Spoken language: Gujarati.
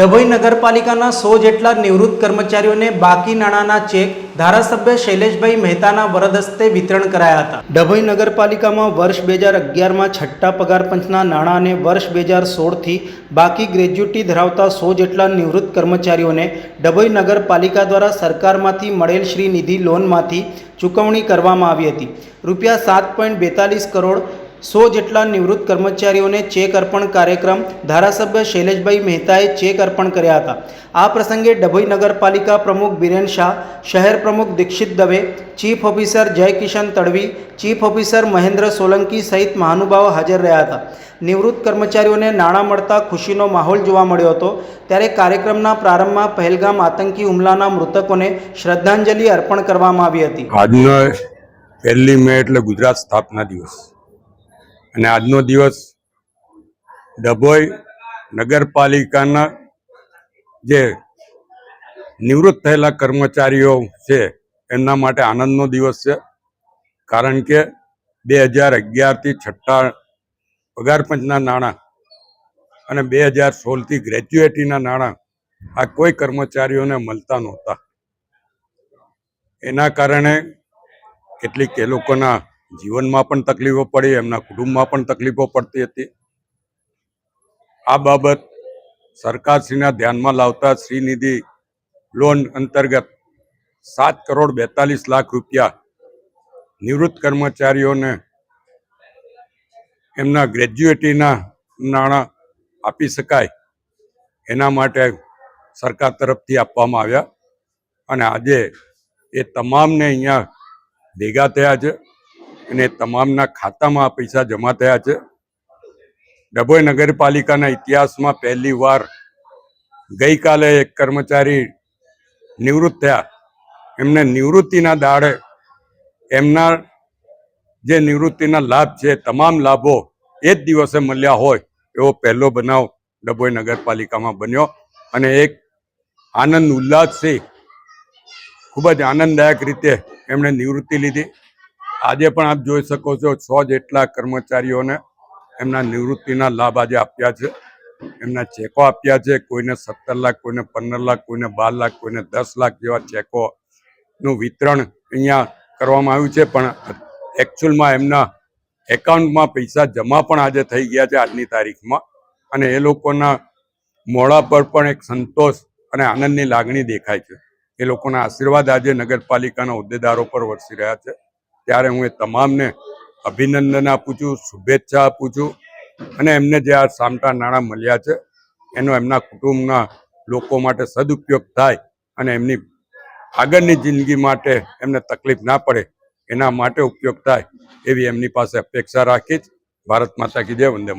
ડભોઈ નગરપાલિકાના 100 જેટલા નિવૃત્ત કર્મચારીઓને બાકી નાણાંના ચેક ધારાસભ્ય શૈલેષભાઈ મહેતાના વરદ હસ્તે વિતરણ કરાયા હતા. ડભોઈ નગરપાલિકામાં વર્ષ 2011માં છઠ્ઠા પગાર પંચના નાણાં અને વર્ષ 2016થી બાકી ગ્રેજ્યુટી ધરાવતા 100 જેટલા નિવૃત્ત કર્મચારીઓને ડભોઈ નગરપાલિકા દ્વારા સરકારમાંથી મળેલ શ્રી નિધિ લોનમાંથી ચૂકવણી કરવામાં આવી હતી. રૂપિયા 7.42 કરોડ 100 જેટલા નિવૃત્ત કર્મચારીઓને ચેક અર્પણ કાર્યક્રમ ધારાસભ્ય શૈલેષભાઈ મહેતાએ ચેક અર્પણ કર્યા હતા. આ પ્રસંગે ડભોઈ નગરપાલિકા પ્રમુખ બિરેન શાહ, શહેર પ્રમુખ Dikshit Dave, chief officer Jaykishan Tadvi, chief officer Mahendra Solanki સહિત મહાનુભાવો હાજર રહ્યા હતા. નિવૃત્ત કર્મચારીઓને નાણાં મળતા ખુશીનો માહોલ જોવા મળ્યો હતો. ત્યારે કાર્યક્રમના પ્રારંભમાં પહેલગામ આતંકી હુમલાના મૃતકોને શ્રદ્ધાંજલિ અર્પણ કરવામાં આવી હતી. આજનો 1 મે એટલે ગુજરાત સ્થાપના દિવસ અને આજનો દિવસ ડભોઈ નગરપાલિકાના જે નિવૃત્ત થયેલા કર્મચારીઓ છે એમના માટે આનંદનો દિવસ છે. કારણ કે 2011થી છઠ્ઠા પગાર પંચના નાણાં અને 2016થી ગ્રેજ્યુએટીના નાણાં આ કોઈ કર્મચારીઓને મળતા નહોતા. એના કારણે કેટલીક એ લોકોના જીવનમાં પણ તકલીફો પડી, એમના કુટુંબમાં પણ તકલીફો પડતી હતી. આ બાબત સરકારશ્રીના ધ્યાનમાં લાવતા શ્રીનિધિ લોન અંતર્ગત 7.42 કરોડ રૂપિયા નિવૃત્ત કર્મચારીઓને એમના ગ્રેજ્યુએટીના નાણાં આપી શકાય એના માટે સરકાર તરફથી આપવામાં આવ્યા. અને આજે એ તમામને અહીંયા ભેગા થયા છે અને તમામના ખાતામાં આ પૈસા જમા થયા છે. ડભોઈ નગરપાલિકાના ઇતિહાસમાં પહેલી વાર ગઈકાલે એક કર્મચારી નિવૃત્ત થયા. એમને નિવૃત્તિના દાડે એમના જે નિવૃત્તિના લાભ છે તમામ લાભો એ જ દિવસે મળ્યા હોય એવો પહેલો બનાવ ડભોઈ નગરપાલિકામાં બન્યો. અને એક આનંદ ઉલ્લાસથી ખૂબ જ આનંદદાયક રીતે એમણે નિવૃત્તિ લીધી. આજે પણ આપ જોઈ શકો છો 100 જેટલા કર્મચારીઓને એમના નિવૃત્તિના લાભ આજે આપ્યા છે. એમના ચેકો આપ્યા છે. કોઈને 17 લાખ, કોઈને 15 લાખ, કોઈને 12 લાખ, કોઈને 10 લાખ જેવા ચેકોનું વિતરણ અહીંયા કરવામાં આવ્યું છે. પણ એકચ્યુઅલમાં એમના એકાઉન્ટમાં પૈસા જમા પણ આજે થઈ ગયા છે આજની તારીખમાં. અને એ લોકોના મોઢા પર પણ એક સંતોષ અને આનંદની લાગણી દેખાય છે. એ લોકોના આશીર્વાદ આજે નગરપાલિકાના હોદ્દેદારો પર વરસી રહ્યા છે. ત્યારે હું એ તમામને અભિનંદન આપું છું, શુભેચ્છા આપું છું. અને એમને જે આ સામટા નાણાં મળ્યા છે એનો એમના કુટુંબના લોકો માટે સદુપયોગ થાય અને એમની આગળની જિંદગી માટે એમને તકલીફ ના પડે એના માટે ઉપયોગ થાય એવી એમની પાસે અપેક્ષા રાખી જ ભારત માતા કી જય, વંદે માતરમ.